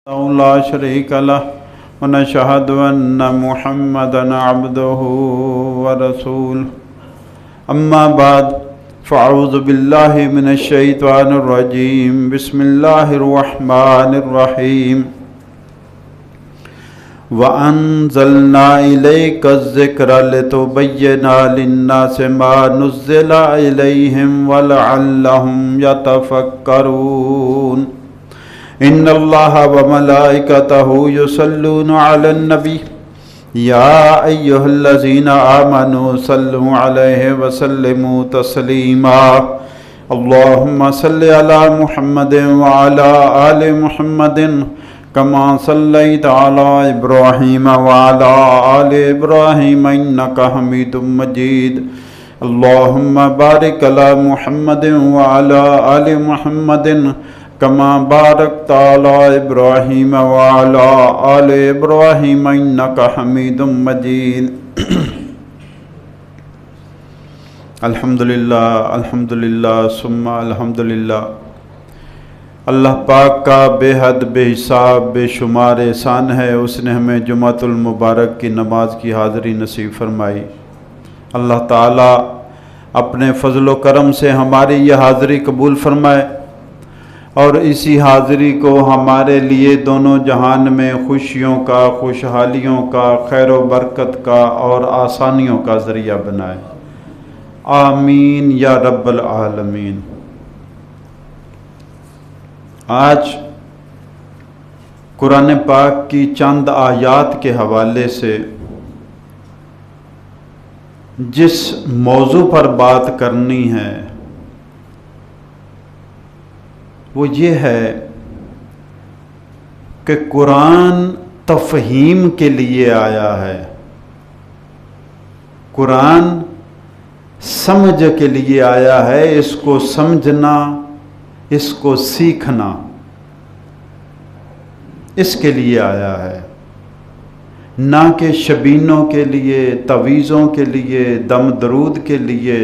لا شريك له ونشهد أن محمدا عبده ورسوله أما بعد فأعوذ بالله من الشيطان الرجيم بسم الله الرحمن الرحيم وأنزلنا إليك الذكر لتبين للناس ما نزل إليهم ولعلهم يتفكرون ان اللہ وملائکتہ یصلون علی النبی یا ایہا الذین آمنوا صلوا علیہ وسلموا تسلیما اللہم صلی علی محمد وعلی آل محمد کما صلیت علی ابراہیم وعلی آل ابراہیم انکا حمید مجید اللہم بارک علی محمد وعلی آل محمد کما بارکت علی ابراہیم وعلی آل ابراہیم انکا حمید مجید الحمدللہ ثم الحمدللہ۔ اللہ پاک کا بے حد بے حساب بے شمار احسان ہے، اس نے ہمیں جمعۃ المبارک کی نماز کی حاضری نصیب فرمائی۔ اللہ تعالیٰ اپنے فضل و کرم سے ہماری یہ حاضری قبول فرمائے اور اسی حاضری کو ہمارے لیے دونوں جہان میں خوشیوں کا، خوشحالیوں کا، خیر و برکت کا اور آسانیوں کا ذریعہ بنائے، آمین یا رب العالمین۔ آج قرآن پاک کی چند آیات کے حوالے سے جس موضوع پر بات کرنی ہے وہ یہ ہے کہ قرآن تفہیم کے لیے آیا ہے، قرآن سمجھ کے لیے آیا ہے، اس کو سمجھنا، اس کو سیکھنا، اس کے لیے آیا ہے، نہ کہ شبینوں کے لیے، تعویذوں کے لیے، دم درود کے لیے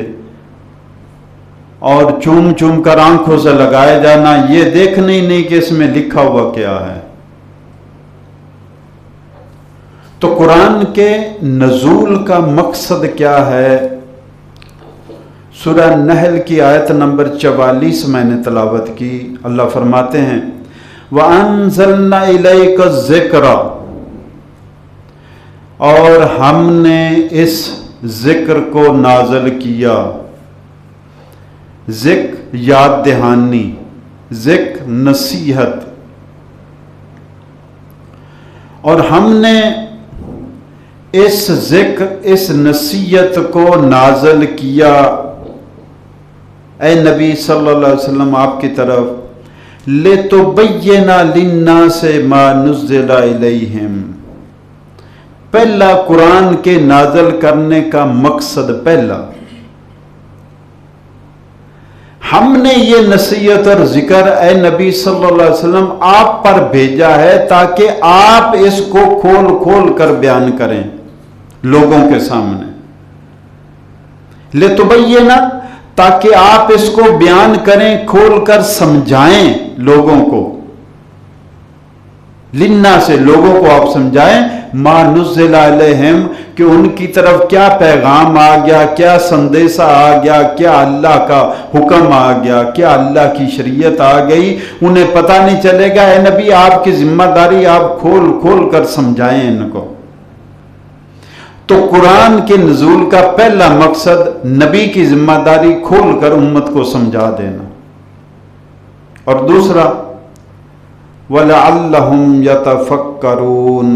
اور چوم چوم کر آنکھوں سے لگائے جانا، یہ دیکھنا ہی نہیں کہ اس میں لکھا ہوا کیا ہے۔ تو قرآن کے نزول کا مقصد کیا ہے؟ سورہ نحل کی آیت نمبر 44 میں نے تلاوت کی۔ اللہ فرماتے ہیں وَأَنزَلْنَا إِلَيْكَ الذِّكْرَ، اور ہم نے اس ذکر کو نازل کیا۔ ذکر یاد دہانی، ذکر نصیحت، اور ہم نے اس ذکر، اس نصیحت کو نازل کیا اے نبی صلی اللہ علیہ وسلم آپ کی طرف، لِتُبَيِّنَ لِلنَّاسِ مَا نُزِّلَ إِلَيْهِمْ۔ پہلا قرآن کے نازل کرنے کا مقصد پہلا، ہم نے یہ نصیحت اور ذکر اے نبی صلی اللہ علیہ وسلم آپ پر بھیجا ہے تاکہ آپ اس کو کھول کھول کر بیان کریں لوگوں کے سامنے، لِتُبَيِّنَ، تاکہ آپ اس کو بیان کریں، کھول کر سمجھائیں لوگوں کو، لِلنَّاسِ سے لوگوں کو آپ سمجھائیں، مَا نُزِّلَ إِلَيْهِمْ، کہ ان کی طرف کیا پیغام آ گیا، کیا سندیسہ آ گیا، کیا اللہ کا حکم آ گیا، کیا اللہ کی شریعت آ گئی، انہیں پتہ نہیں چلے گا۔ اے نبی آپ کی ذمہ داری آپ کھول کھول کر سمجھائیں ان کو۔ تو قرآن کے نزول کا پہلا مقصد نبی کی ذمہ داری کھول کر امت کو سمجھا دینا، اور دوسرا وَلَعَلَّهُمْ يَتَفَكَّرُونَ،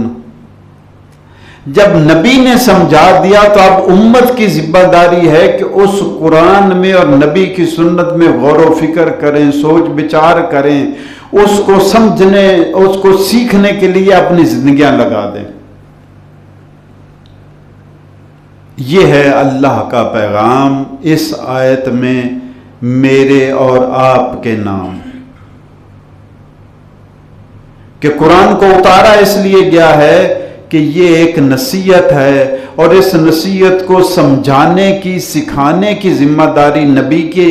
جب نبی نے سمجھا دیا تو اب امت کی ذمہ داری ہے کہ اس قرآن میں اور نبی کی سنت میں غور و فکر کریں، سوچ بچار کریں، اس کو سمجھنے، اس کو سیکھنے کے لیے اپنی زندگیاں لگا دیں۔ یہ ہے اللہ کا پیغام اس آیت میں میرے اور آپ کے نام، کہ قرآن کو اتارا اس لیے گیا ہے کہ یہ ایک نصیحت ہے، اور اس نصیحت کو سمجھانے کی، سکھانے کی ذمہ داری نبی کے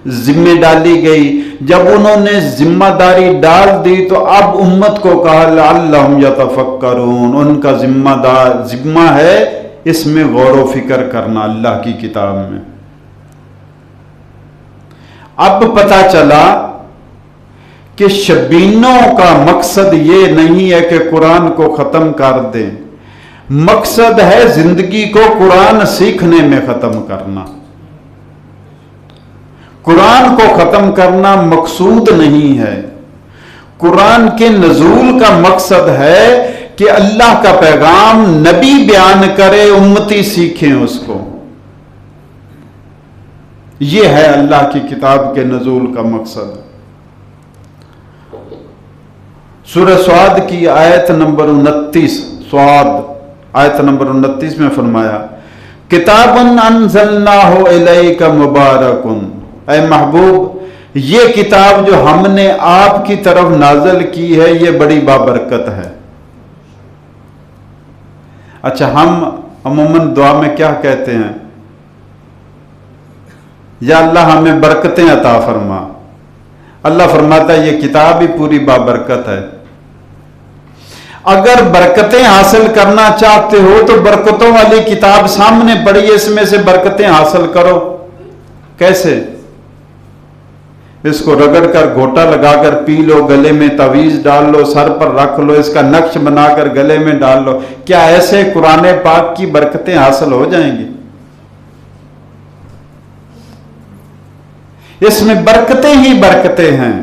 ذمہ ڈالی گئی. جب انہوں نے ذمہ داری ڈال دی تو اب امت کو کہا لعلہم یتفکرون، ان کا ذمہ ہے اس میں غور و فکر کرنا اللہ کی کتاب میں. اب پتہ چلا کہ شبینوں کا مقصد یہ نہیں ہے کہ قرآن کو ختم کر دیں، مقصد ہے زندگی کو قرآن سیکھنے میں ختم کرنا. قرآن کو ختم کرنا مقصود نہیں ہے. قرآن کے نزول کا مقصد ہے کہ اللہ کا پیغام نبی بیان کرے، امتی سیکھیں اس کو. یہ ہے اللہ کی کتاب کے نزول کا مقصد. سورہ سعد کی آیت نمبر 29، سعد آیت نمبر 29 میں فرمایا کتاب انزلناہ الیک مبارک، اے محبوب یہ کتاب جو ہم نے آپ کی طرف نازل کی ہے یہ بڑی بابرکت ہے. اچھا، ہم عموماً دعا میں کیا کہتے ہیں؟ یا اللہ ہمیں برکتیں عطا فرما. اللہ فرماتا ہے یہ کتاب ہی پوری بابرکت ہے. اگر برکتیں حاصل کرنا چاہتے ہو تو برکتوں والی کتاب سامنے پڑی، اس میں سے برکتیں حاصل کرو. کیسے؟ اس کو رگڑ کر گھوٹا لگا کر پی لو، گلے میں تعویذ ڈال لو، سر پر رکھ لو، اس کا نقش بنا کر گلے میں ڈال لو. کیا ایسے قرآن پاک کی برکتیں حاصل ہو جائیں گی؟ اس میں برکتیں ہی برکتیں ہیں.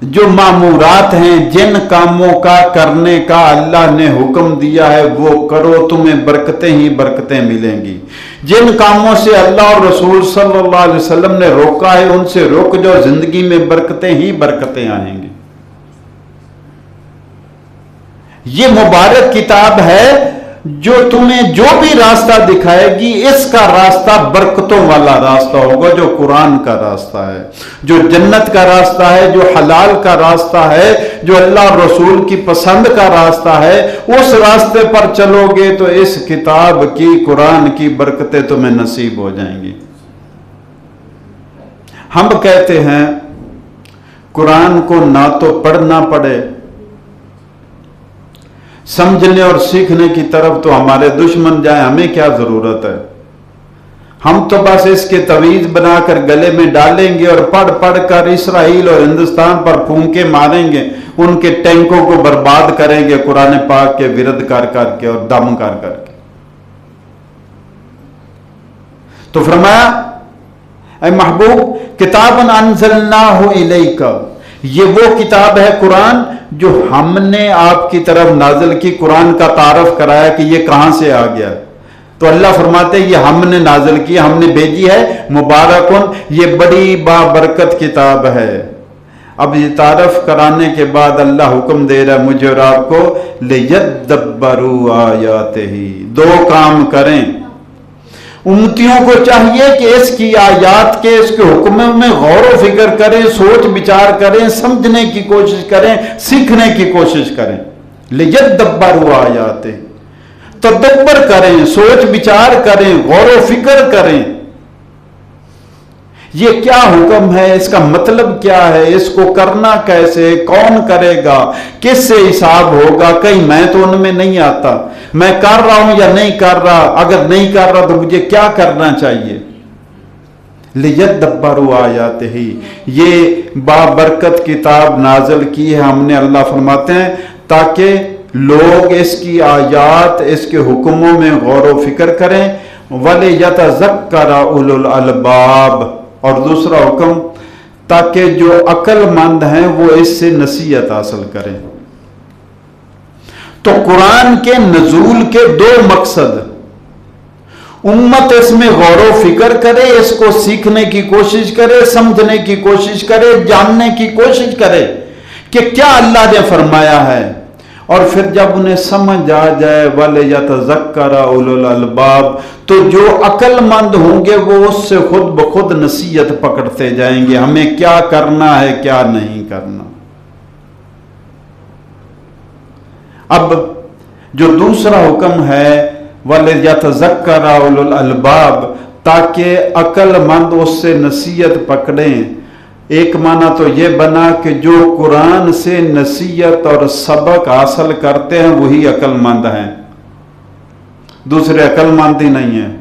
جو معمورات ہیں، جن کاموں کا کرنے کا اللہ نے حکم دیا ہے وہ کرو، تمہیں برکتیں ہی برکتیں ملیں گی. جن کاموں سے اللہ اور رسول صلی اللہ علیہ وسلم نے روکا ہے ان سے رک جاؤ، زندگی میں برکتیں ہی برکتیں آئیں گی. یہ مبارک کتاب ہے جو تمہیں جو بھی راستہ دکھائے گی اس کا راستہ برکتوں والا راستہ ہوگا، جو قرآن کا راستہ ہے، جو جنت کا راستہ ہے، جو حلال کا راستہ ہے، جو اللہ اور رسول کی پسند کا راستہ ہے. اس راستے پر چلو گے تو اس کتاب کی، قرآن کی برکتیں تمہیں نصیب ہو جائیں گی. ہم کہتے ہیں قرآن کو نہ تو پڑھنا پڑے، سمجھنے اور سیکھنے کی طرف تو ہمارے دشمن جائیں، ہمیں کیا ضرورت ہے؟ ہم تو بس اس کے تعویذ بنا کر گلے میں ڈالیں گے اور پڑھ پڑھ کر اسرائیل اور ہندوستان پر پھونکے ماریں گے، ان کے ٹینکوں کو برباد کریں گے قرآن پاک کے ورد کر کر کے اور دم کر کر کے. تو فرمایا اے محبوب کتاب انزلناہ الیک، یہ وہ کتاب ہے قرآن جو ہم نے آپ کی طرف نازل کی. قرآن کا تعارف کرایا کہ یہ کہاں سے آ گیا، تو اللہ فرماتے ہیں یہ ہم نے نازل کی، ہم نے بھیجی ہے. مبارکن، یہ بڑی بابرکت کتاب ہے. اب یہ تعارف کرانے کے بعد اللہ حکم دے رہا ہے مجھے اور آپ کو، لِيَدَّبَّرُوا آیَاتِهِ، دو کام کریں. امتیوں کو چاہیے کہ اس کی آیات کے، اس کے حکموں میں غور و فکر کریں، سوچ بچار کریں، سمجھنے کی کوشش کریں، سیکھنے کی کوشش کریں. لِيَدَّبَّرُوا آیَاتِهِ، تدبر کریں، سوچ بچار کریں، غور و فکر کریں. یہ کیا حکم ہے، اس کا مطلب کیا ہے، اس کو کرنا کیسے، کون کرے گا، کس سے حساب ہوگا، کہیں میں تو ان میں نہیں آتا، میں کر رہا ہوں یا نہیں کر رہا، اگر نہیں کر رہا تو مجھے کیا کرنا چاہیے. لِيَدَّبَّرُوا آیَاتِهِ، یہ بابرکت کتاب نازل کی ہے ہم نے، اللہ فرماتے ہیں تاکہ لوگ اس کی آیات، اس کے حکموں میں غور و فکر کریں. وَلِيَتَذَكَّرَ أُولُو الْأَلْبَابِ، اور دوسرا حکم تاکہ جو عقل مند ہیں وہ اس سے نصیحت حاصل کریں. تو قرآن کے نزول کے دو مقصد، امت اس میں غور و فکر کرے، اس کو سیکھنے کی کوشش کرے، سمجھنے کی کوشش کرے، جاننے کی کوشش کرے کہ کیا اللہ نے فرمایا ہے. اور پھر جب انہیں سمجھ آ جائے وَلِيَتَذَكَّرَ أُولُو الْأَلْبَابِ، تو جو عقل مند ہوں گے وہ اس سے خود بخود نصیحت پکڑتے جائیں گے، ہمیں کیا کرنا ہے کیا نہیں کرنا. اب جو دوسرا حکم ہے وَلِيَتَذَكَّرَ أُولُو الْأَلْبَابِ، تاکہ عقل مند اس سے نصیحت پکڑیں۔ ایک معنی تو یہ بنا کہ جو قرآن سے نصیحت اور سبق حاصل کرتے ہیں وہی عقل مند ہیں، دوسرے عقل مند ہی نہیں ہیں۔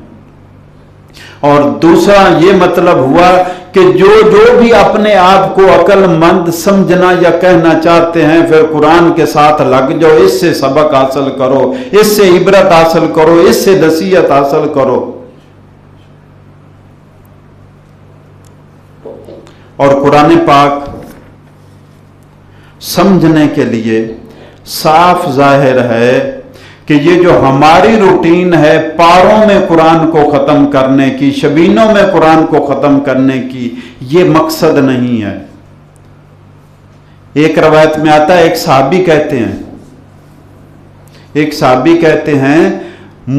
اور دوسرا یہ مطلب ہوا کہ جو بھی اپنے آپ کو عقل مند سمجھنا یا کہنا چاہتے ہیں، پھر قرآن کے ساتھ لگ جاؤ، اس سے سبق حاصل کرو، اس سے عبرت حاصل کرو، اس سے نصیحت حاصل کرو۔ اور قرآن پاک سمجھنے کے لیے صاف ظاہر ہے کہ یہ جو ہماری روٹین ہے پاروں میں قرآن کو ختم کرنے کی، شبینوں میں قرآن کو ختم کرنے کی، یہ مقصد نہیں ہے۔ ایک روایت میں آتا ہے، ایک صحابی کہتے ہیں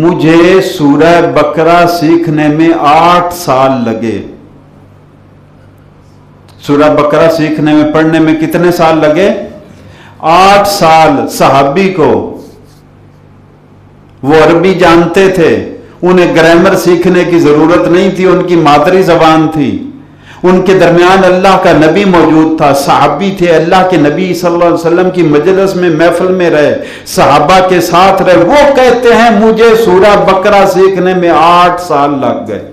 مجھے سورہ بقرہ سیکھنے میں 8 سال لگے۔ سورہ بقرہ سیکھنے میں، پڑھنے میں کتنے سال لگے؟ 8 سال۔ صحابی کو، وہ عربی جانتے تھے، انہیں گرامر سیکھنے کی ضرورت نہیں تھی، ان کی مادری زبان تھی۔ ان کے درمیان اللہ کا نبی موجود تھا، صحابی تھے، اللہ کے نبی صلی اللہ علیہ وسلم کی مجلس میں، محفل میں رہے، صحابہ کے ساتھ رہے۔ وہ کہتے ہیں مجھے سورہ بقرہ سیکھنے میں 8 سال لگ گئے۔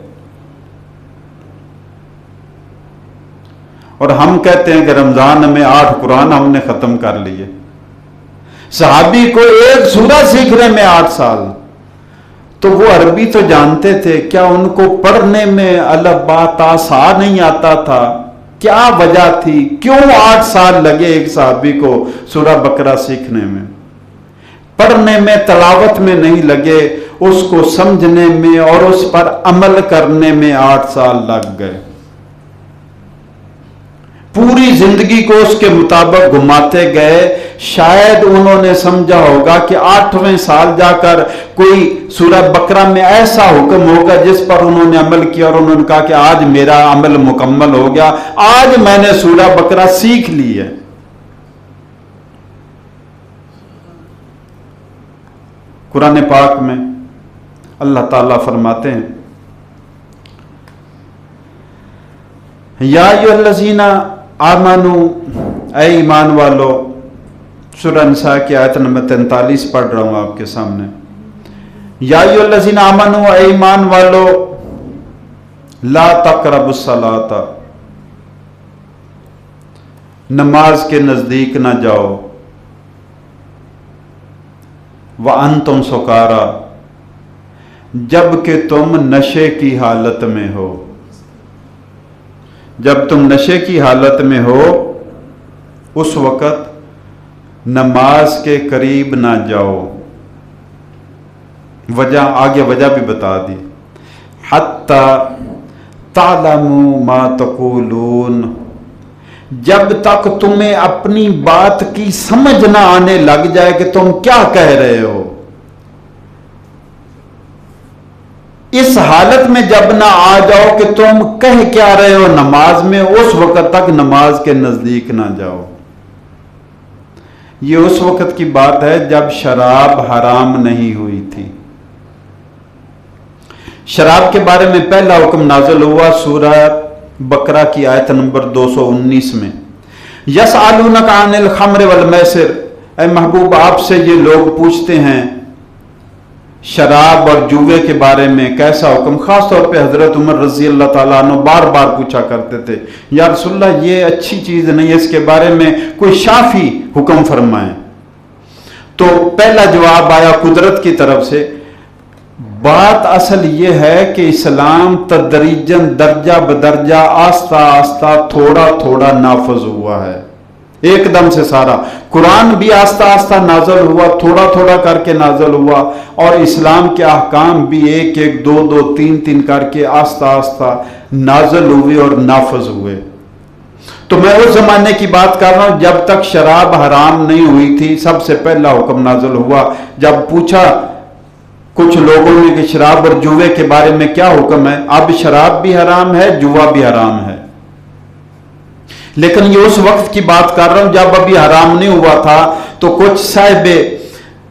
اور ہم کہتے ہیں کہ رمضان میں 8 قرآن ہم نے ختم کر لیے۔ صحابی کو ایک سورہ سیکھنے میں 8 سال، تو وہ عربی تو جانتے تھے، کیا ان کو پڑھنے میں الف با تا سا نہیں آتا تھا؟ کیا وجہ تھی؟ کیوں 8 سال لگے ایک صحابی کو سورہ بقرہ سیکھنے میں؟ پڑھنے میں، تلاوت میں نہیں لگے، اس کو سمجھنے میں اور اس پر عمل کرنے میں 8 سال لگ گئے۔ پوری زندگی کو اس کے مطابق گھماتے گئے۔ شاید انہوں نے سمجھا ہوگا کہ 8ویں سال جا کر کوئی سورہ بقرہ میں ایسا حکم ہوگا جس پر انہوں نے عمل کیا، اور انہوں نے کہا کہ آج میرا عمل مکمل ہو گیا، آج میں نے سورہ بقرہ سیکھ لی ہے۔ قرآن پاک میں اللہ تعالیٰ فرماتے ہیں، یا ایھا الذین آمنو، اے ایمان والو، سورہ نساء کی آیت نمبر 43 پڑھ رہا ہوں آپ کے سامنے۔ یا ایھا الذین آمنو، اے ایمان والو، لا تقربوا الصلاۃ، نماز کے نزدیک نہ جاؤ، وانتم سکارا، جب کہ تم نشے کی حالت میں ہو۔ جب تم نشے کی حالت میں ہو اس وقت نماز کے قریب نہ جاؤ۔ وجہ آگے وجہ بھی بتا دی، حتی تعلموا ما تقولون، جب تک تمہیں اپنی بات کی سمجھ نہ آنے لگ جائے کہ تم کیا کہہ رہے ہو۔ اس حالت میں جب نہ آ جاؤ کہ تم کہہ کیا رہے ہو نماز میں، اس وقت تک نماز کے نزدیک نہ جاؤ۔ یہ اس وقت کی بات ہے جب شراب حرام نہیں ہوئی تھی۔ شراب کے بارے میں پہلا حکم نازل ہوا سورہ بقرہ کی آیت نمبر 219 میں، یسألونک عن الخمر والمیسر، اے محبوب آپ سے یہ لوگ پوچھتے ہیں شراب اور جوے کے بارے میں کیسا حکم۔ خاص طور پہ حضرت عمر رضی اللہ تعالیٰ عنہ بار بار پوچھا کرتے تھے، یا رسول اللہ یہ اچھی چیز نہیں ہے، اس کے بارے میں کوئی شافی حکم فرمائیں۔ تو پہلا جواب آیا قدرت کی طرف سے۔ بات اصل یہ ہے کہ اسلام تدریجاً، درجہ بدرجہ، آہستہ آہستہ، تھوڑا تھوڑا نافذ ہوا ہے، ایک دم سے سارا۔ قرآن بھی آہستہ آہستہ نازل ہوا، تھوڑا تھوڑا کر کے نازل ہوا، اور اسلام کے احکام بھی ایک ایک، دو دو، تین تین کر کے آہستہ آہستہ نازل ہوئے اور نافذ ہوئے۔ تو میں اس زمانے کی بات کر رہا ہوں جب تک شراب حرام نہیں ہوئی تھی، سب سے پہلا حکم نازل ہوا۔ جب پوچھا کچھ لوگوں نے کہ شراب اور جوے کے بارے میں کیا حکم ہے، اب شراب بھی حرام ہے، جوا بھی حرام ہے، لیکن یہ اس وقت کی بات کر رہا ہوں جب ابھی حرام نہیں ہوا تھا۔ تو کچھ صاحب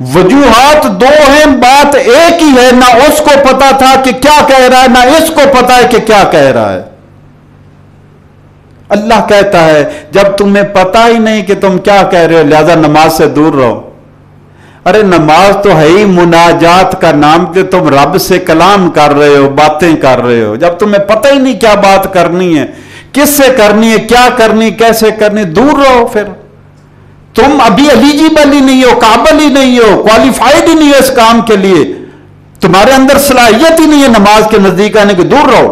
وجوہات دو ہیں، بات ایک ہی ہے، نہ اس کو پتا تھا کہ کیا کہہ رہا ہے، نہ اس کو پتا ہے کہ کیا کہہ رہا ہے۔ اللہ کہتا ہے جب تمہیں پتا ہی نہیں کہ تم کیا کہہ رہے ہو لہذا نماز سے دور رہو۔ ارے نماز تو ہے ہی مناجات کا نام کہ تم رب سے کلام کر رہے ہو، باتیں کر رہے ہو۔ جب تمہیں پتہ ہی نہیں کیا بات کرنی ہے، کس سے کرنی ہے، کیا کرنی، کیسے کرنی، دور رہو۔ پھر تم ابھی ایلیجیبل ہی نہیں ہو، قابل ہی نہیں ہو، کوالیفائڈ ہی نہیں ہو اس کام کے لیے، تمہارے اندر صلاحیت ہی نہیں ہے نماز کے نزدیک آنے کی، دور رہو۔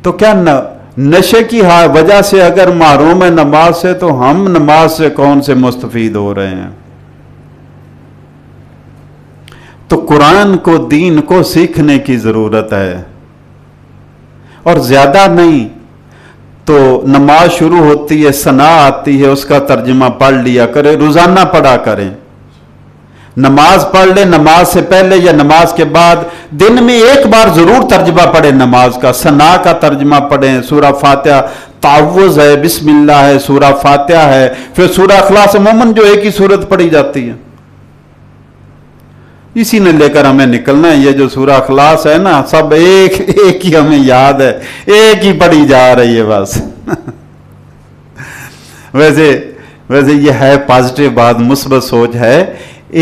تو کیا نشے کی وجہ سے اگر محروم ہے نماز سے، تو ہم نماز سے کون سے مستفید ہو رہے ہیں؟ تو قرآن کو، دین کو سیکھنے کی ضرورت ہے، اور زیادہ نہیں تو نماز شروع ہوتی ہے، ثنا آتی ہے، اس کا ترجمہ پڑھ لیا کرے، روزانہ پڑھا کریں۔ نماز پڑھ لیں، نماز سے پہلے یا نماز کے بعد دن میں ایک بار ضرور ترجمہ پڑھیں نماز کا، ثنا کا ترجمہ پڑھیں، سورہ فاتحہ، تعوذ ہے، بسم اللہ ہے، سورہ فاتحہ ہے، پھر سورہ اخلاص، عموماً جو ایک ہی سورت پڑھی جاتی ہے، اسی نے لے کر ہمیں نکلنا ہے۔ یہ جو سورہ اخلاص ہے نا، سب ایک ہی ہمیں یاد ہے، ایک ہی پڑھی جا رہی ہے بس۔ ویسے یہ ہے پازیٹیو بات، مثبت سوچ ہے۔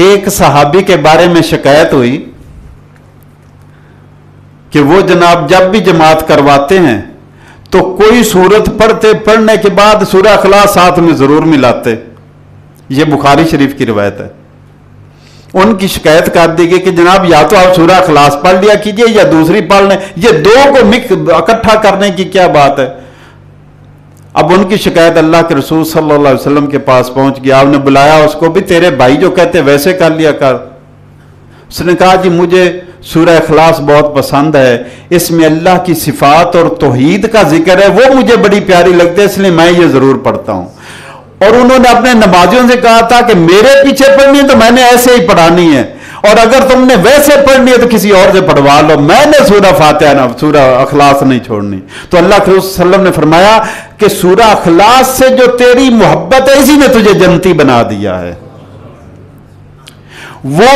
ایک صحابی کے بارے میں شکایت ہوئی کہ وہ جناب جب بھی جماعت کرواتے ہیں تو کوئی سورت پڑھنے کے بعد سورہ اخلاص ساتھ میں ضرور ملاتے۔ یہ بخاری شریف کی روایت ہے۔ ان کی شکایت کر دی گئی کہ جناب یا تو آپ سورہ اخلاص پڑھ لیا کیجئے یا دوسری پڑھ لیں، یہ دو کو اکٹھا کرنے کی کیا بات ہے؟ اب ان کی شکایت اللہ کے رسول صلی اللہ علیہ وسلم کے پاس پہنچ گیا۔ آپ نے بلایا اس کو، بھی تیرے بھائی جو کہتے ویسے کر لیا کر۔ اس نے کہا جی مجھے سورہ اخلاص بہت پسند ہے، اس میں اللہ کی صفات اور توحید کا ذکر ہے، وہ مجھے بڑی پیاری لگتی ہے، اس لیے میں یہ ضرور پڑھتا ہوں۔ اور انہوں نے اپنے نمازیوں سے کہا تھا کہ میرے پیچھے پڑھنی ہے تو میں نے ایسے ہی پڑھانی ہے، اور اگر تم نے ویسے پڑھنی ہے تو کسی اور سے پڑھوا لو، میں نے سورہ فاتحہ نہ سورہ اخلاص نہیں چھوڑنی۔ تو اللہ کے رسول صلی اللہ علیہ وسلم نے فرمایا کہ سورہ اخلاص سے جو تیری محبت ہے اسی نے تجھے جنتی بنا دیا ہے۔ وہ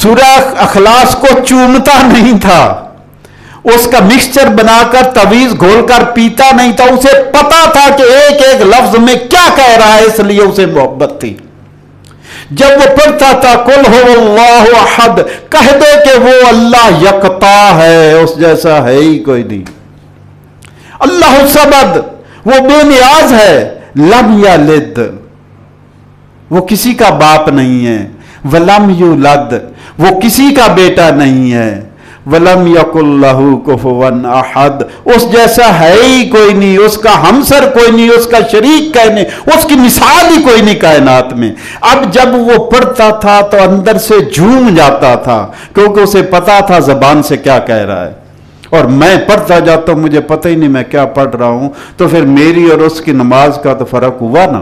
سورہ اخلاص کو چومتا نہیں تھا، اس کا مکسچر بنا کر تعویذ گھول کر پیتا نہیں تھا، اسے پتا تھا کہ ایک ایک لفظ میں کیا کہہ رہا ہے، اس لیے اسے محبت تھی۔ جب وہ پڑھتا تھا قل هو اللہ احد، کہہ دے کہ وہ اللہ یکتا ہے، اس جیسا ہے ہی کوئی نہیں۔ اللہ الصمد، وہ بے نیاز ہے، لم یلد، وہ کسی کا باپ نہیں ہے، ولم یولد، وہ کسی کا بیٹا نہیں ہے، وَلَمْ يَكُنْ لَهُ كُفُوًا أَحَدٌ، اس جیسا ہے ہی کوئی نہیں، اس کا ہمسر کوئی نہیں، اس کا شریک کوئی نہیں، اس کی مثال ہی کوئی نہیں کائنات میں۔ اب جب وہ پڑھتا تھا تو اندر سے جھوم جاتا تھا، کیونکہ اسے پتا تھا زبان سے کیا کہہ رہا ہے، اور میں پڑھتا جاتا ہوں مجھے پتہ ہی نہیں میں کیا پڑھ رہا ہوں، تو پھر میری اور اس کی نماز کا تو فرق ہوا نا۔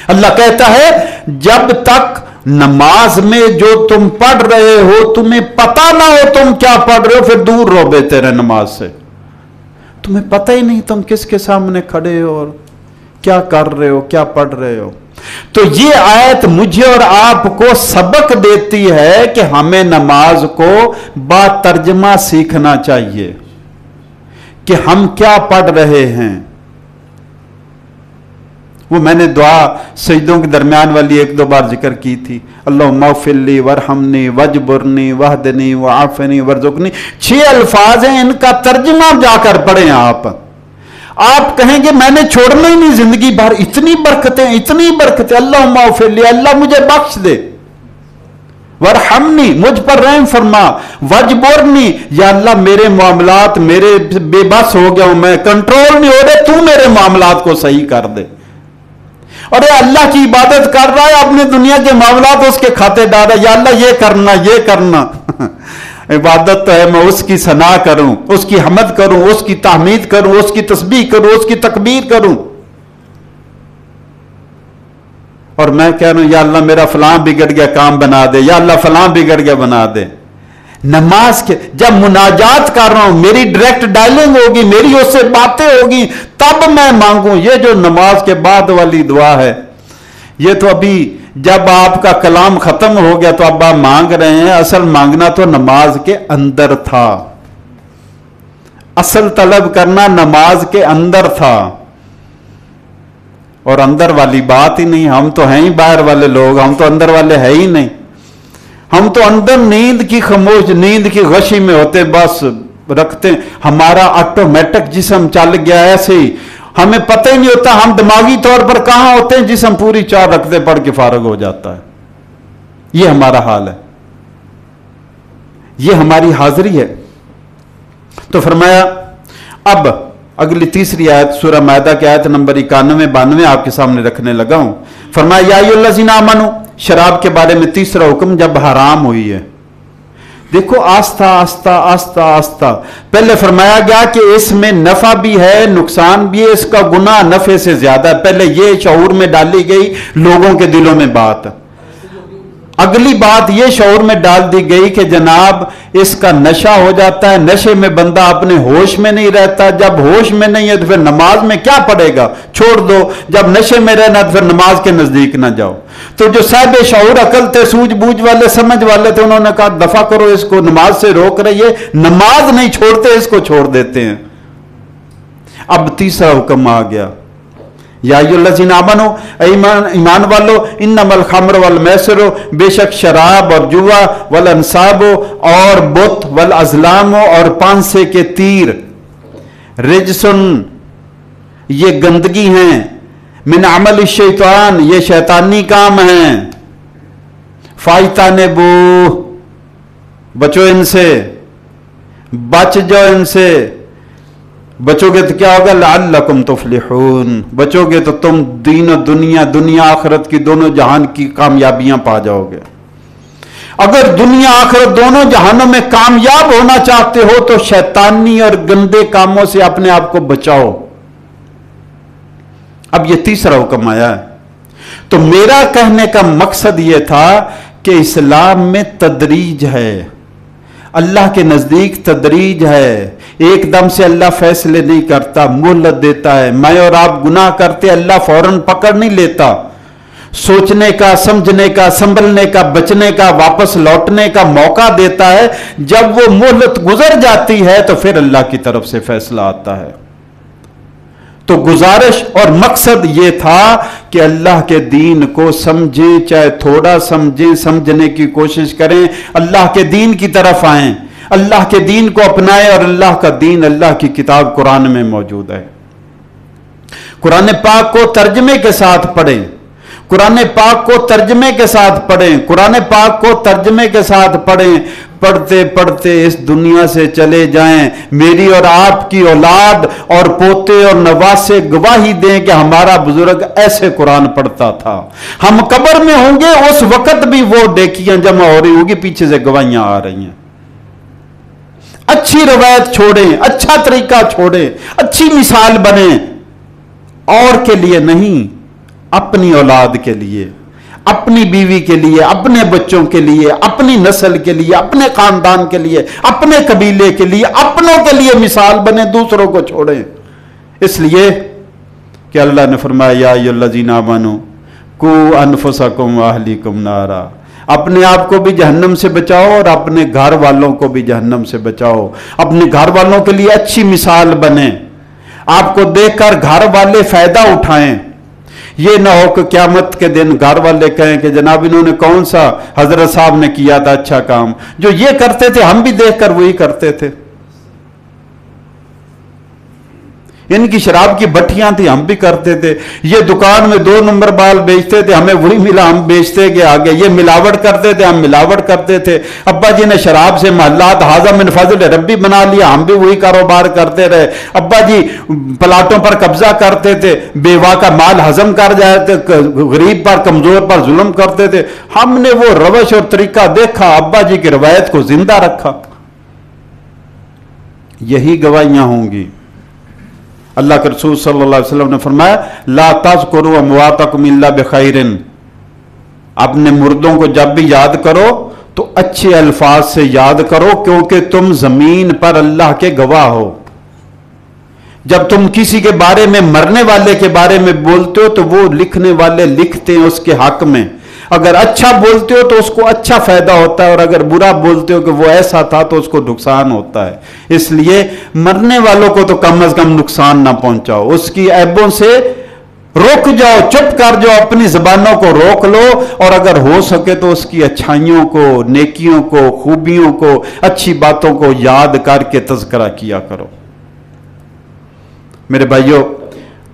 اللہ کہتا ہے جب تک نماز میں جو تم پڑھ رہے ہو تمہیں پتہ نہ ہو تم کیا پڑھ رہے ہو، پھر دور رہو بہتر ہے نماز سے۔ تمہیں پتہ ہی نہیں تم کس کے سامنے کھڑے ہو اور کیا کر رہے ہو، کیا پڑھ رہے ہو۔ تو یہ آیت مجھے اور آپ کو سبق دیتی ہے کہ ہمیں نماز کو با ترجمہ سیکھنا چاہیے کہ ہم کیا پڑھ رہے ہیں۔ وہ میں نے دعا سجدوں کے درمیان والی ایک دو بار ذکر کی تھی، اللہم اغفر لی ورحمنی وجبرنی وہدنی وعافنی ورزقنی، 6 الفاظ ہیں، ان کا ترجمہ جا کر پڑھیں۔ آپ کہیں گے میں نے چھوڑنا ہی نہیں زندگی بھر، اتنی برکتیں اتنی برکتیں، اللہم اغفر لی، اللہ مجھے بخش دے، ورحمنی مجھ پر رحم فرما، وجبرنی یا اللہ میرے معاملات میرے بے بس ہو گیا ہوں، میں کنٹرول نہیں ہو رہے، تو میرے معاملات کو صحیح کر دے۔ اور یہ اللہ کی عبادت کر رہا ہے، اپنی دنیا کے معاملات اس کے کھاتے ڈال رہا ہے، یا اللہ یہ کرنا یہ کرنا۔ عبادت تو ہے میں اس کی ثنا کروں، اس کی حمد کروں، اس کی تحمید کروں، اس کی تسبیح کروں، اس کی تکبیر کروں، اور میں کہہ رہا ہوں یا اللہ میرا فلاں بگڑ گیا کام بنا دے، یا اللہ فلاں بگڑ گیا بنا دے۔ نماز کے جب مناجات کر رہا ہوں، میری ڈائریکٹ ڈائلنگ ہوگی، میری اس سے باتیں ہوگی، تب میں مانگوں۔ یہ جو نماز کے بعد والی دعا ہے، یہ تو ابھی جب آپ کا کلام ختم ہو گیا تو اب آپ مانگ رہے ہیں، اصل مانگنا تو نماز کے اندر تھا، اصل طلب کرنا نماز کے اندر تھا، اور اندر والی بات ہی نہیں. ہم تو ہیں ہی باہر والے لوگ، ہم تو اندر والے ہیں ہی نہیں. ہم تو اندر نیند کی خاموش، نیند کی غشی میں ہوتے، بس رکھتے. ہمارا آٹومیٹک جسم چل گیا ایسے ہی، ہمیں پتہ ہی نہیں ہوتا ہم دماغی طور پر کہاں ہوتے ہیں، جسم پوری 4 رکھتے پڑھ کے فارغ ہو جاتا ہے. یہ ہمارا حال ہے، یہ ہماری حاضری ہے. تو فرمایا اب اگلی تیسری آیت سورہ مائدہ کی آیت نمبر 91-92 آپ کے سامنے رکھنے لگا ہوں. فرمایا یا ایھا الذین آمنوا، شراب کے بارے میں تیسرا حکم جب حرام ہوئی ہے. دیکھو آستہ آستہ آستہ آستہ، پہلے فرمایا گیا کہ اس میں نفع بھی ہے نقصان بھی ہے، اس کا گناہ نفع سے زیادہ ہے. پہلے یہ شعور میں ڈالی گئی لوگوں کے دلوں میں بات. اگلی بات یہ شعور میں ڈال دی گئی کہ جناب اس کا نشہ ہو جاتا ہے، نشے میں بندہ اپنے ہوش میں نہیں رہتا. جب ہوش میں نہیں ہے تو پھر نماز میں کیا پڑھے گا، چھوڑ دو. جب نشے میں رہنا تو پھر نماز کے نزدیک نہ جاؤ. تو جو صاحب شعور عقل تھے، سوجھ بوجھ والے، سمجھ والے تھے، انہوں نے کہا دفع کرو اس کو، نماز سے روک رہی ہے، نماز نہیں چھوڑتے، اس کو چھوڑ دیتے ہیں. اب تیسرا حکم آ گیا، یا ایھا الذین آمنوا، ایمان والو، انما الخمر والمیسر، بے شک شراب اور جوا، والانصاب اور بت، والازلام اور پانسے کے تیر، رجسن یہ گندگی ہیں، من عمل الشیطان یہ شیطانی کام ہیں، فاجتنبو بچو ان سے، بچ جاؤ ان سے. بچو گے تو کیا ہوگا، لعلکم تفلحون، بچو گے تو تم دین و دنیا آخرت کی دونوں جہان کی کامیابیاں پا جاؤ گے. اگر دنیا آخرت دونوں جہانوں میں کامیاب ہونا چاہتے ہو تو شیطانی اور گندے کاموں سے اپنے آپ کو بچاؤ. اب یہ تیسرا حکم آیا ہے. تو میرا کہنے کا مقصد یہ تھا کہ اسلام میں تدریج ہے، اللہ کے نزدیک تدریج ہے. ایک دم سے اللہ فیصلے نہیں کرتا، مہلت دیتا ہے. میں اور آپ گناہ کرتے، اللہ فوراً پکڑ نہیں لیتا. سوچنے کا، سمجھنے کا، سنبھلنے کا، بچنے کا، واپس لوٹنے کا موقع دیتا ہے. جب وہ مہلت گزر جاتی ہے تو پھر اللہ کی طرف سے فیصلہ آتا ہے. تو گزارش اور مقصد یہ تھا کہ اللہ کے دین کو سمجھیں، چاہے تھوڑا سمجھیں، سمجھنے کی کوشش کریں، اللہ کے دین کی طرف آئیں، اللہ کے دین کو اپنائیں. اور اللہ کا دین، اللہ کی کتاب قرآن میں موجود ہے. قرآن پاک کو ترجمے کے ساتھ پڑھیں، قرآن پاک کو ترجمے کے ساتھ پڑھیں، قرآن پاک کو ترجمے کے ساتھ پڑھیں. پڑھتے پڑھتے اس دنیا سے چلے جائیں، میری اور آپ کی اولاد اور پوتے اور نواسے گواہی دیں کہ ہمارا بزرگ ایسے قرآن پڑھتا تھا. ہم قبر میں ہوں گے اس وقت بھی وہ ڈیکیاں جمع ہو رہی ہوگی، پیچھے سے گواہیاں آ رہی ہیں. اچھی روایت چھوڑیں، اچھا طریقہ چھوڑیں، اچھی مثال بنیں، اور کے لیے نہیں، اپنی اولاد کے لیے، اپنی بیوی کے لیے، اپنے بچوں کے لیے، اپنی نسل کے لیے، اپنے خاندان کے لیے، اپنے قبیلے کے لیے، اپنوں کے لیے مثال بنیں، دوسروں کو چھوڑیں. اس لیے کہ اللہ نے فرمایا یا ایھا الذین آمنوا قوا انفسکم واہلیکم نارا، اپنے آپ کو بھی جہنم سے بچاؤ اور اپنے گھر والوں کو بھی جہنم سے بچاؤ. اپنے گھر والوں کے لیے اچھی مثال بنیں، آپ کو دیکھ کر گھر والے فائدہ اٹھائیں. یہ نہ ہو کہ قیامت کے دن گھر والے کہیں کہ جناب انہوں نے کون سا حضرت صاحب نے کیا تھا اچھا کام، جو یہ کرتے تھے ہم بھی دیکھ کر وہی کرتے تھے. ان کی شراب کی بٹھیاں تھی ہم بھی کرتے تھے، یہ دکان میں 2 نمبر بال بیچتے تھے ہمیں وہی ملا ہم بیچتے گئے آگے، یہ ملاوٹ کرتے تھے ہم ملاوٹ کرتے تھے. ابا جی نے شراب سے محلات ھذا من فضل ربی بنا لیا، ہم بھی وہی کاروبار کرتے رہے. ابا جی پلاٹوں پر قبضہ کرتے تھے، بیوہ کا مال ہضم کر جاتے، غریب پر کمزور پر ظلم کرتے تھے. ہم نے وہ روش اور طریقہ دیکھا، ابا جی کی روایت کو زندہ رکھا. یہی گواہیاں ہوں گی. اللہ کے رسول صلی اللہ علیہ وسلم نے فرمایا لا تذکروا امواتکم الا بخیر، اپنے مردوں کو جب بھی یاد کرو تو اچھے الفاظ سے یاد کرو، کیونکہ تم زمین پر اللہ کے گواہ ہو. جب تم کسی کے بارے میں، مرنے والے کے بارے میں بولتے ہو تو وہ لکھنے والے لکھتے ہیں اس کے حق میں. اگر اچھا بولتے ہو تو اس کو اچھا فائدہ ہوتا ہے، اور اگر برا بولتے ہو کہ وہ ایسا تھا تو اس کو نقصان ہوتا ہے۔ اس لیے مرنے والوں کو تو کم از کم نقصان نہ پہنچاؤ، اس کی عیبوں سے روک جاؤ، چپ کر جاؤ، اپنی زبانوں کو روک لو، اور اگر ہو سکے تو اس کی اچھائیوں کو، نیکیوں کو، خوبیوں کو، اچھی باتوں کو یاد کر کے تذکرہ کیا کرو۔ میرے بھائیوں،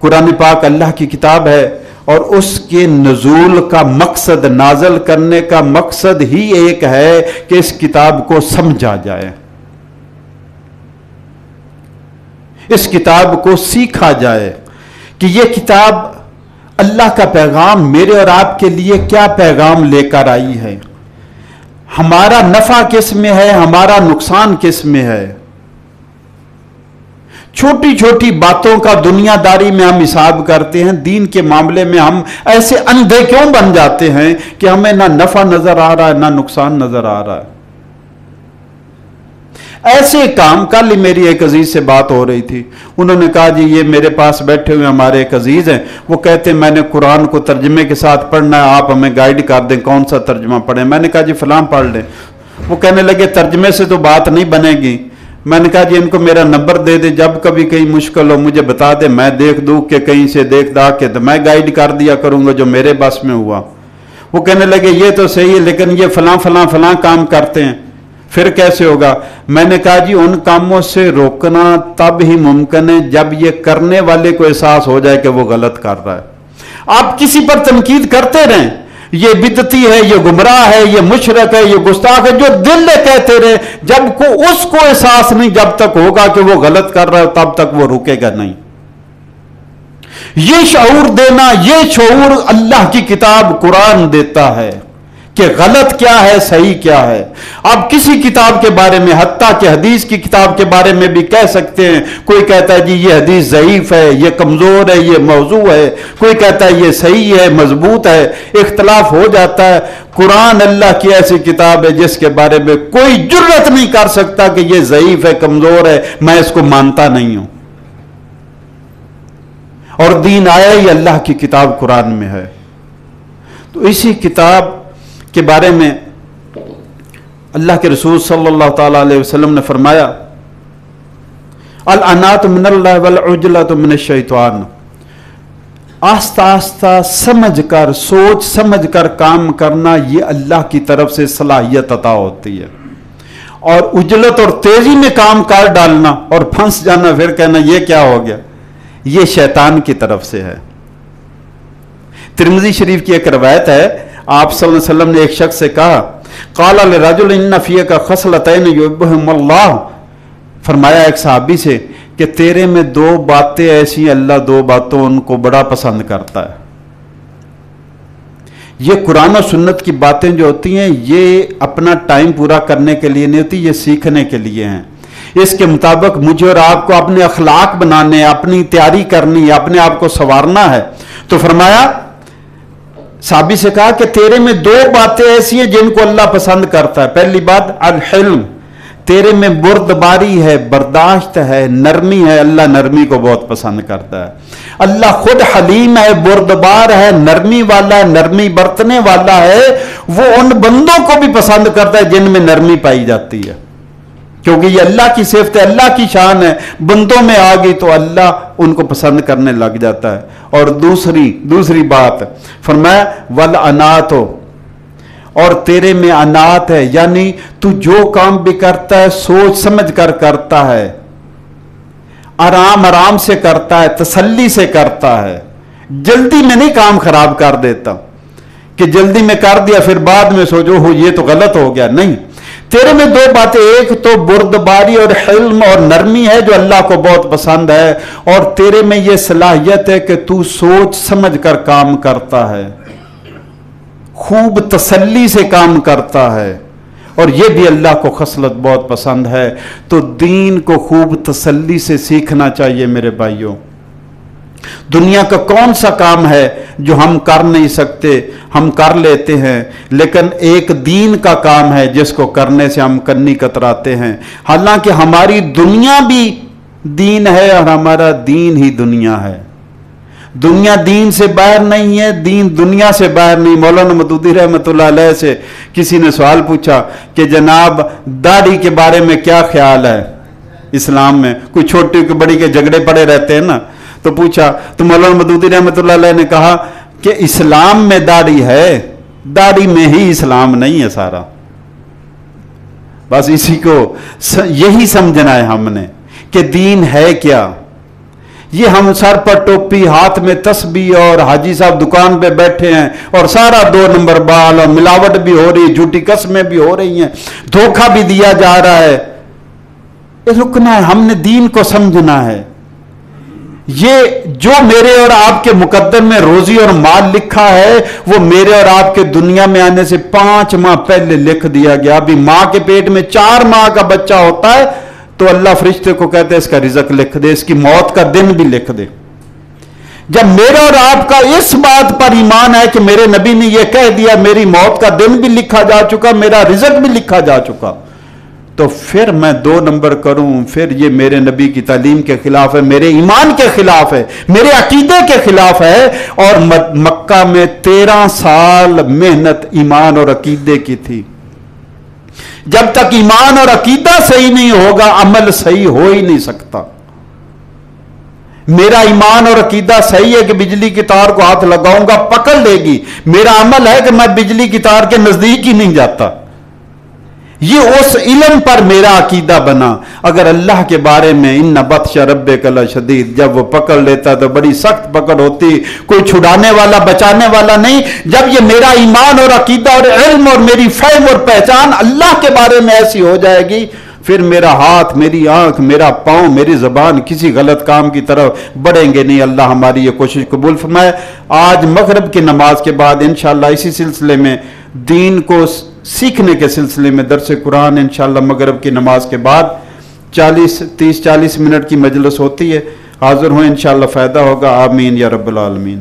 قرآن پاک اللہ کی کتاب ہے، اور اس کے نزول کا مقصد، نازل کرنے کا مقصد ہی ایک ہے کہ اس کتاب کو سمجھا جائے، اس کتاب کو سیکھا جائے کہ یہ کتاب اللہ کا پیغام میرے اور آپ کے لیے کیا پیغام لے کر آئی ہے، ہمارا نفع کس میں ہے، ہمارا نقصان کس میں ہے۔ چھوٹی چھوٹی باتوں کا دنیا داری میں ہم حساب کرتے ہیں، دین کے معاملے میں ہم ایسے اندھے کیوں بن جاتے ہیں کہ ہمیں نہ نفع نظر آ رہا ہے نہ نقصان نظر آ رہا ہے۔ ایسے کام، کل ہی میری ایک عزیز سے بات ہو رہی تھی، انہوں نے کہا جی یہ میرے پاس بیٹھے ہوئے ہمارے ایک عزیز ہیں، وہ کہتے ہیں میں نے قرآن کو ترجمے کے ساتھ پڑھنا ہے، آپ ہمیں گائیڈ کر دیں کون سا ترجمہ پڑھیں۔ میں نے کہا جی فلاں پڑھ لیں۔ وہ کہنے لگے ترجمے سے تو بات نہیں بنے گی۔ میں نے کہا جی ان کو میرا نمبر دے دے، جب کبھی کہیں مشکل ہو مجھے بتا دے، میں دیکھ دوں کہ کہیں سے دیکھ دا کے تو میں گائیڈ کر دیا کروں گا جو میرے بس میں ہوا۔ وہ کہنے لگے یہ تو صحیح ہے لیکن یہ فلاں فلاں فلاں کام کرتے ہیں، پھر کیسے ہوگا؟ میں نے کہا جی ان کاموں سے روکنا تب ہی ممکن ہے جب یہ کرنے والے کو احساس ہو جائے کہ وہ غلط کر رہا ہے۔ آپ کسی پر تنقید کرتے رہیں، یہ بدعتی ہے، یہ گمراہ ہے، یہ مشرک ہے، یہ گستاخ ہے، جو دل میں کہتے رہے، جب کو اس کو احساس نہیں جب تک ہوگا کہ وہ غلط کر رہا ہے تب تک وہ رکے گا نہیں۔ یہ شعور دینا، یہ شعور اللہ کی کتاب قرآن دیتا ہے کہ غلط کیا ہے، صحیح کیا ہے۔ آپ کسی کتاب کے بارے میں، حتیٰ کہ حدیث کی کتاب کے بارے میں بھی کہہ سکتے ہیں، کوئی کہتا ہے جی یہ حدیث ضعیف ہے، یہ کمزور ہے، یہ موضوع ہے، کوئی کہتا ہے یہ صحیح ہے، مضبوط ہے، اختلاف ہو جاتا ہے۔ قرآن اللہ کی ایسی کتاب ہے جس کے بارے میں کوئی جرت نہیں کر سکتا کہ یہ ضعیف ہے، کمزور ہے، میں اس کو مانتا نہیں ہوں۔ اور دین آیا ہی اللہ کی کتاب قرآن میں ہے۔ تو اسی کتاب کے بارے میں اللہ کے رسول صلی اللہ تعالیٰ علیہ وسلم نے فرمایا العنات من اللہ والعجلۃ من الشیطان، آہستہ آہستہ سمجھ کر، سوچ سمجھ کر کام کرنا یہ اللہ کی طرف سے صلاحیت عطا ہوتی ہے، اور عجلت اور تیزی میں کام کر ڈالنا اور پھنس جانا پھر کہنا یہ کیا ہو گیا، یہ شیطان کی طرف سے ہے۔ ترمذی شریف کی ایک روایت ہے، آپ صلی اللہ علیہ وسلم نے ایک شخص سے کہا قال لرجل ان فیک خصلتین یحبہم اللہ، فرمایا ایک صحابی سے کہ تیرے میں دو باتیں ایسی ہیں، اللہ دو باتوں ان کو بڑا پسند کرتا ہے۔ یہ قرآن و سنت کی باتیں جو ہوتی ہیں یہ اپنا ٹائم پورا کرنے کے لیے نہیں ہوتی، یہ سیکھنے کے لیے ہیں۔ اس کے مطابق مجھے اور آپ کو اپنے اخلاق بنانے، اپنی تیاری کرنی ہے، اپنے آپ کو سنوارنا ہے۔ تو فرمایا، صحابی سے کہا کہ تیرے میں دو باتیں ایسی ہیں جن کو اللہ پسند کرتا ہے۔ پہلی بات الحلم، تیرے میں بردباری ہے، برداشت ہے، نرمی ہے، اللہ نرمی کو بہت پسند کرتا ہے۔ اللہ خود حلیم ہے، بردبار ہے، نرمی والا ہے، نرمی برتنے والا ہے، وہ ان بندوں کو بھی پسند کرتا ہے جن میں نرمی پائی جاتی ہے، کیونکہ یہ اللہ کی صفت ہے، اللہ کی شان ہے، بندوں میں آ گئی تو اللہ ان کو پسند کرنے لگ جاتا ہے۔ اور دوسری بات فرمایا والعنات، اور تیرے میں انات ہے، یعنی تو جو کام بھی کرتا ہے سوچ سمجھ کر کرتا ہے، آرام سے کرتا ہے، تسلی سے کرتا ہے، جلدی میں نہیں کام خراب کر دیتا کہ جلدی میں کر دیا پھر بعد میں سوچو ہو یہ تو غلط ہو گیا، نہیں۔ تیرے میں دو باتیں، ایک تو بردباری اور حلم اور نرمی ہے جو اللہ کو بہت پسند ہے، اور تیرے میں یہ صلاحیت ہے کہ تو سوچ سمجھ کر کام کرتا ہے، خوب تسلی سے کام کرتا ہے، اور یہ بھی اللہ کو خصلت بہت پسند ہے۔ تو دین کو خوب تسلی سے سیکھنا چاہیے میرے بھائیوں۔ دنیا کا کون سا کام ہے جو ہم کر نہیں سکتے، ہم کر لیتے ہیں، لیکن ایک دین کا کام ہے جس کو کرنے سے ہم کنی کتراتے ہیں، حالانکہ ہماری دنیا بھی دین ہے اور ہمارا دین ہی دنیا ہے۔ دنیا دین سے باہر نہیں ہے، دین دنیا سے باہر نہیں۔ مولانا مودودی رحمۃ اللہ علیہ سے کسی نے سوال پوچھا کہ جناب داڑھی کے بارے میں کیا خیال ہے اسلام میں؟ کوئی چھوٹی کوئی بڑی کے جھگڑے پڑے رہتے ہیں نا، تو پوچھا تو مولانا مودودی رحمۃ اللہ علیہ نے کہا کہ اسلام میں داڑھی ہے، داڑھی میں ہی اسلام نہیں ہے سارا۔ بس اسی کو یہی سمجھنا ہے ہم نے کہ دین ہے کیا۔ یہ ہم سر پر ٹوپی، ہاتھ میں تسبیح، اور حاجی صاحب دکان پہ بیٹھے ہیں اور سارا 2 نمبر بال، اور ملاوٹ بھی ہو رہی، جھوٹی قسمیں بھی ہو رہی ہیں، دھوکہ بھی دیا جا رہا ہے۔ رکنا ہے، ہم نے دین کو سمجھنا ہے۔ یہ جو میرے اور آپ کے مقدر میں روزی اور مال لکھا ہے، وہ میرے اور آپ کے دنیا میں آنے سے 5 ماہ پہلے لکھ دیا گیا۔ ابھی ماں کے پیٹ میں 4 ماہ کا بچہ ہوتا ہے تو اللہ فرشتے کو کہتے ہیں اس کا رزق لکھ دے، اس کی موت کا دن بھی لکھ دے۔ جب میرا اور آپ کا اس بات پر ایمان ہے کہ میرے نبی نے یہ کہہ دیا، میری موت کا دن بھی لکھا جا چکا، میرا رزق بھی لکھا جا چکا، تو پھر میں 2 نمبر کروں؟ پھر یہ میرے نبی کی تعلیم کے خلاف ہے، میرے ایمان کے خلاف ہے، میرے عقیدے کے خلاف ہے۔ اور مکہ میں 13 سال محنت ایمان اور عقیدے کی تھی۔ جب تک ایمان اور عقیدہ صحیح نہیں ہوگا، عمل صحیح ہو ہی نہیں سکتا۔ میرا ایمان اور عقیدہ صحیح ہے کہ بجلی کی تار کو ہاتھ لگاؤں گا پکڑ لے گی، میرا عمل ہے کہ میں بجلی کی تار کے نزدیک ہی نہیں جاتا۔ یہ اس علم پر میرا عقیدہ بنا۔ اگر اللہ کے بارے میں ان بطش ربک لشدید، جب وہ پکڑ لیتا تو بڑی سخت پکڑ ہوتی، کوئی چھڑانے والا بچانے والا نہیں۔ جب یہ میرا ایمان اور عقیدہ اور علم اور میری فہم اور پہچان اللہ کے بارے میں ایسی ہو جائے گی، پھر میرا ہاتھ، میری آنکھ، میرا پاؤں، میری زبان کسی غلط کام کی طرف بڑھیں گے نہیں۔ اللہ ہماری یہ کوشش قبول فرمائے۔ آج مغرب کی نماز کے بعد انشاءاللہ اسی سلسلے میں دین کو سیکھنے کے سلسلے میں درس قرآن انشاءاللہ مغرب کی نماز کے بعد 30-40 منٹ کی مجلس ہوتی ہے۔ حاضر ہوں، انشاءاللہ فائدہ ہوگا۔ آمین یا رب العالمین۔